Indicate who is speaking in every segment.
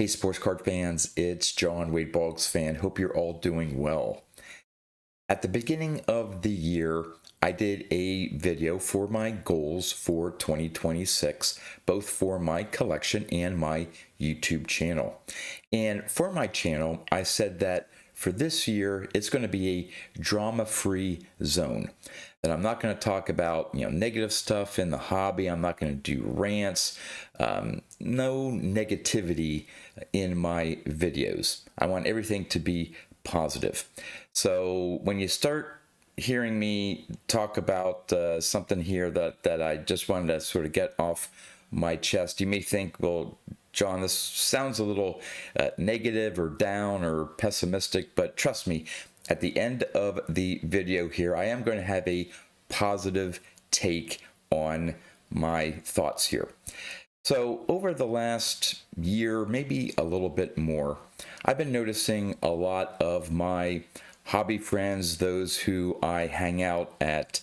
Speaker 1: Hey, sports card fans, it's John Wade Boggs fan. Hope you're all doing well. At the beginning of the year, I did a video for my goals for 2026, both for my collection and my YouTube channel. And for my channel, I said that for this year, it's going to be a drama-free zone. That I'm not going to talk about, negative stuff in the hobby. I'm not going to do rants. No negativity in my videos. I want everything to be positive. So when you start hearing me talk about something here that I just wanted to sort of get off my chest, you may think, well, John, this sounds a little negative or down or pessimistic, but trust me, at the end of the video here, I am going to have a positive take on my thoughts here. So over the last year, maybe a little bit more, I've been noticing a lot of my hobby friends, those who I hang out at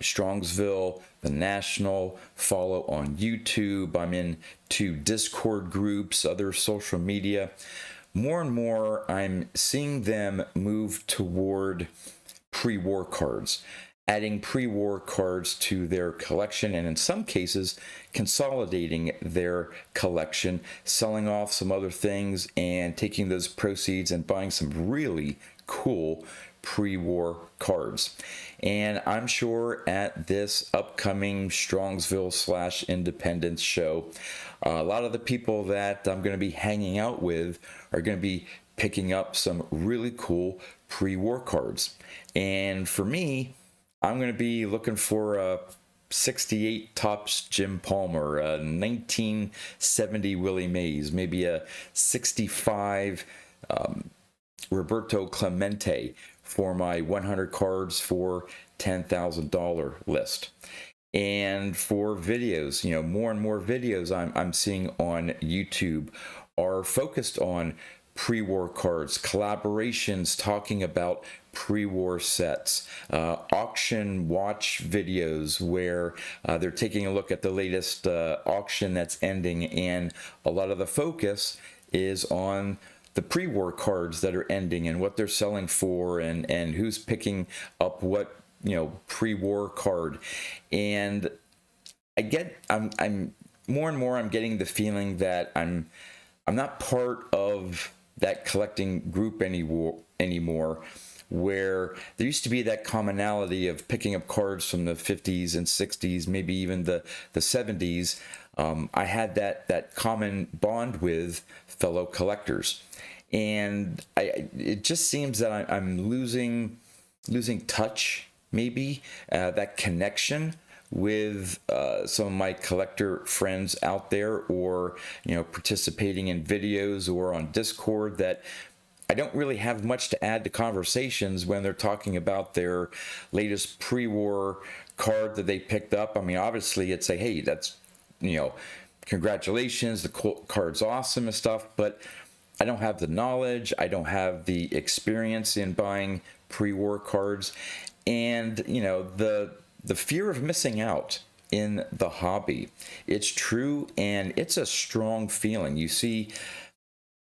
Speaker 1: Strongsville, the National, follow on YouTube. I'm in 2 Discord groups, other social media. More and more, I'm seeing them move toward pre-war cards, adding pre-war cards to their collection, and in some cases, consolidating their collection, selling off some other things, and taking those proceeds and buying some really cool pre-war cards. And I'm sure at this upcoming Strongsville / Independence show, a lot of the people that I'm going to be hanging out with are going to be picking up some really cool pre-war cards. And for me, I'm going to be looking for a 68 Topps Jim Palmer, a 1970 Willie Mays, maybe a 65 Roberto Clemente for my 100 cards for $10,000 list. And for videos, more and more videos I'm seeing on YouTube are focused on pre-war cards, collaborations talking about pre-war sets, auction watch videos where they're taking a look at the latest auction that's ending, and a lot of the focus is on the pre-war cards that are ending and what they're selling for, and who's picking up what pre-war card. And I'm more and more I'm getting the feeling that I'm not part of that collecting group anymore, where there used to be that commonality of picking up cards from the 50s and 60s, maybe even the 70s. I had that common bond with fellow collectors, and it just seems that I'm losing touch, maybe that connection with some of my collector friends out there, or participating in videos or on Discord, that I don't really have much to add to conversations when they're talking about their latest pre-war card that they picked up. I mean, obviously it's say, hey, that's congratulations, the card's awesome and stuff, but I don't have the knowledge, I don't have the experience in buying pre-war cards, and the fear of missing out in the hobby. It's true, and it's a strong feeling. You see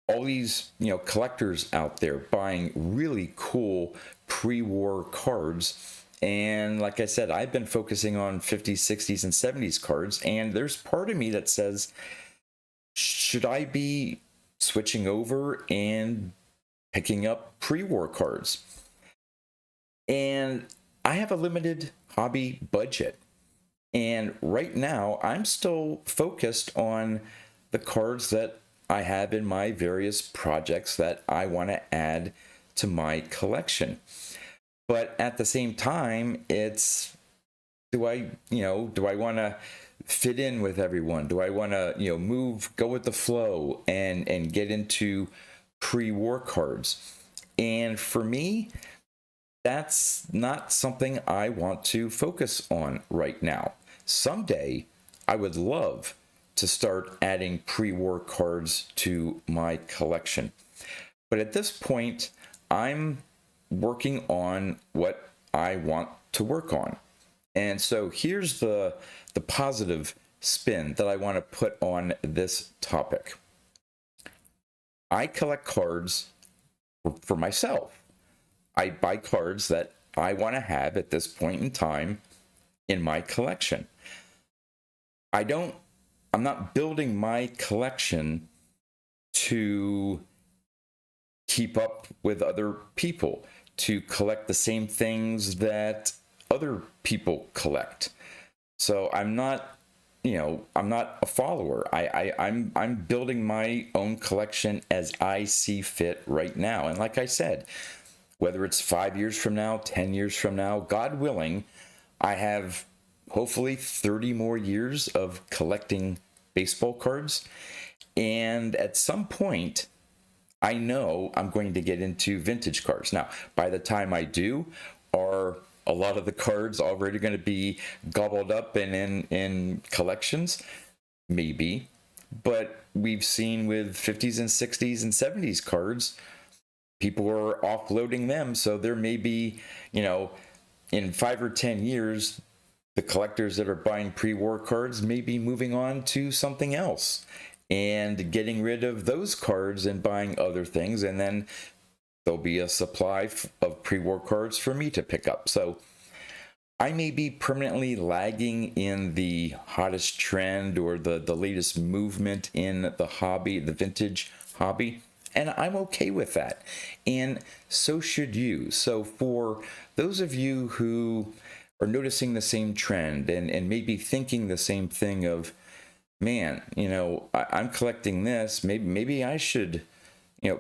Speaker 1: all these, collectors out there buying really cool pre-war cards. And like I said, I've been focusing on 50s, 60s, and 70s cards. And there's part of me that says, should I be switching over and picking up pre-war cards? And I have a limited hobby budget, and right now I'm still focused on the cards that I have in my various projects that I want to add to my collection. But at the same time, it's, do I want to fit in with everyone? Do I want to go with the flow and get into pre-war cards? And for me, that's not something I want to focus on right now. Someday, I would love to start adding pre-war cards to my collection. But at this point, I'm working on what I want to work on. And so here's the positive spin that I want to put on this topic. I collect cards for myself. I buy cards that I want to have at this point in time in my collection. I'm not building my collection to keep up with other people, to collect the same things that other people collect. So I'm not, I'm not a follower. I'm building my own collection as I see fit right now. And like I said, whether it's 5 years from now, 10 years from now, God willing, I have hopefully 30 more years of collecting baseball cards. And at some point, I know I'm going to get into vintage cards. Now, by the time I do, are a lot of the cards already going to be gobbled up and in collections? Maybe. But we've seen with 50s and 60s and 70s cards, people are offloading them. So there may be, in 5 or 10 years, the collectors that are buying pre-war cards may be moving on to something else and getting rid of those cards and buying other things. And then there'll be a supply of pre-war cards for me to pick up. So I may be permanently lagging in the hottest trend or the latest movement in the hobby, the vintage hobby. And I'm okay with that. And so should you. So for those of you who are noticing the same trend and maybe thinking the same thing of, man, I'm collecting this. Maybe I should,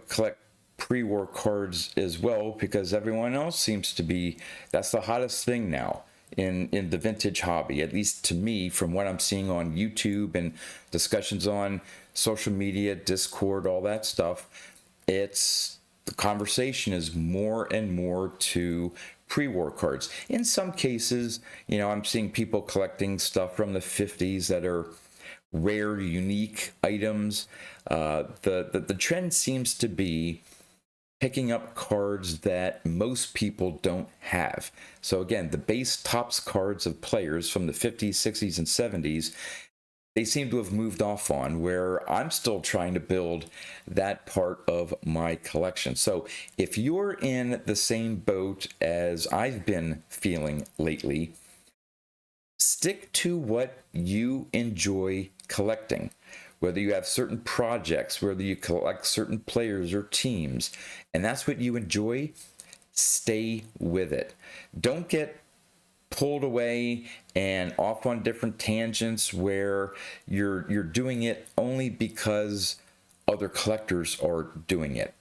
Speaker 1: collect pre-war cards as well, because everyone else seems to be, that's the hottest thing now in the vintage hobby, at least to me, from what I'm seeing on YouTube and discussions on social media, Discord, all that stuff. It's the conversation is more and more to pre-war cards. In some cases, I'm seeing people collecting stuff from the 50s that are rare, unique items. The trend seems to be picking up cards that most people don't have. So again, the base tops cards of players from the 50s, 60s, and 70s, they seem to have moved off on, where I'm still trying to build that part of my collection. So if you're in the same boat as I've been feeling lately, stick to what you enjoy collecting. Whether you have certain projects, whether you collect certain players or teams, and that's what you enjoy, stay with it. Don't get pulled away and off on different tangents where you're doing it only because other collectors are doing it.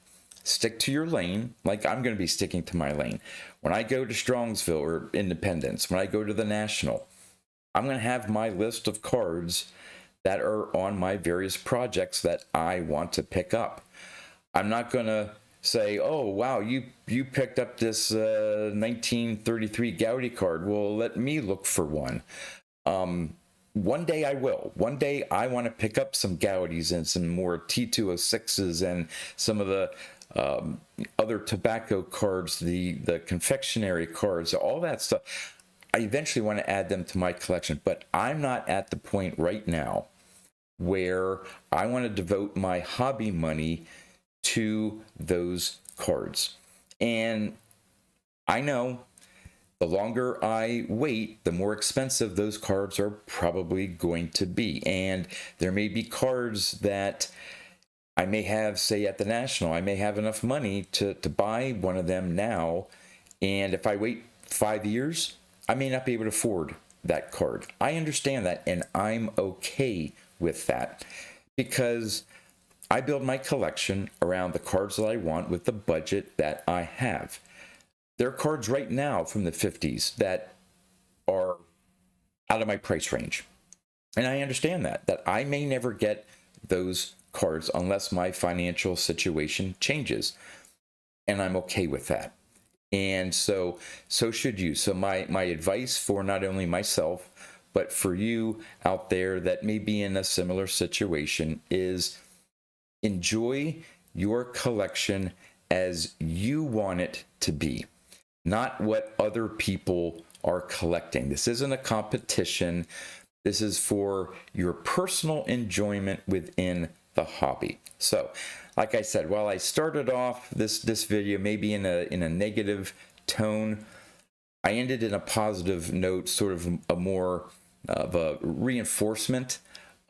Speaker 1: Stick to your lane, like I'm going to be sticking to my lane. When I go to Strongsville or Independence, when I go to the National, I'm going to have my list of cards that are on my various projects that I want to pick up. I'm not going to say, oh, wow, you picked up this 1933 Gaudy card. Well, let me look for one. One day I will. One day I want to pick up some Gaudis and some more T206s and some of the other tobacco cards, the confectionery cards, all that stuff. I eventually want to add them to my collection, but I'm not at the point right now where I want to devote my hobby money to those cards. And I know the longer I wait, the more expensive those cards are probably going to be. And there may be cards that I may have, say at the National, I may have enough money to buy one of them now. And if I wait 5 years, I may not be able to afford that card. I understand that, and I'm okay with that, because I build my collection around the cards that I want with the budget that I have. There are cards right now from the 50s that are out of my price range. And I understand that I may never get those cards unless my financial situation changes. And I'm okay with that. And so should you. So my advice for not only myself, but for you out there that may be in a similar situation is enjoy your collection as you want it to be, not what other people are collecting. This isn't a competition. This is for your personal enjoyment within the hobby. So, like I said, while I started off this video maybe in a negative tone, I ended in a positive note, sort of a more of a reinforcement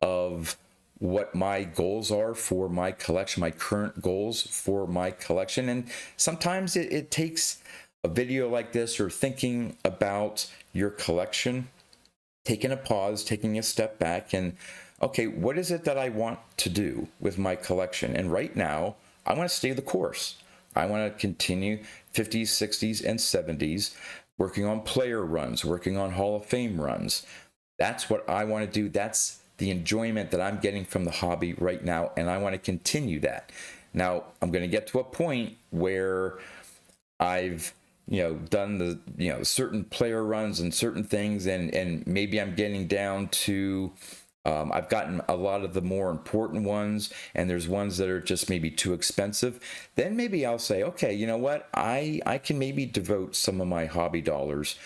Speaker 1: of what my goals are for my collection, my current goals for my collection. And sometimes it takes a video like this, or thinking about your collection, taking a pause, taking a step back, and okay, what is it that I want to do with my collection? And right now, I want to stay the course. I want to continue 50s, 60s, and 70s, working on player runs, working on Hall of Fame runs. That's what I want to do. That's the enjoyment that I'm getting from the hobby right now, and I want to continue that. Now, I'm going to get to a point where I've done the certain player runs and certain things, and maybe I'm getting down to I've gotten a lot of the more important ones, and there's ones that are just maybe too expensive. Then maybe I'll say, okay, you know what, I can maybe devote some of my hobby dollars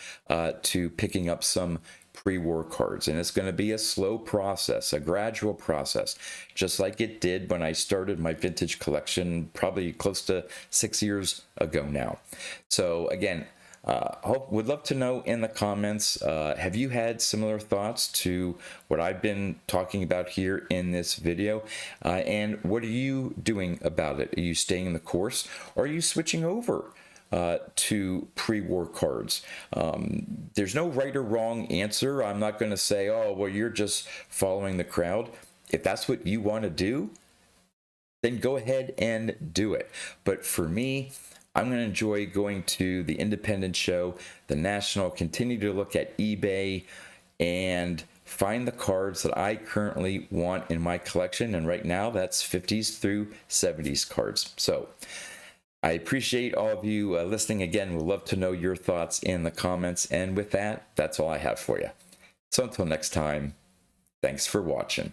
Speaker 1: to picking up some pre-war cards, and it's going to be a slow process, a gradual process, just like it did when I started my vintage collection probably close to 6 years ago now. So again, would love to know in the comments, have you had similar thoughts to what I've been talking about here in this video? And what are you doing about it? Are you staying the course, or are you switching over to pre-war cards? There's no right or wrong answer. I'm not going to say, oh, well, you're just following the crowd. If that's what you want to do, then go ahead and do it. But for me, I'm going to enjoy going to the independent show, the national, continue to look at eBay and find the cards that I currently want in my collection. And right now, that's 50s through 70s cards. So I appreciate all of you listening. Again, we'd love to know your thoughts in the comments. And with that, that's all I have for you. So until next time, thanks for watching.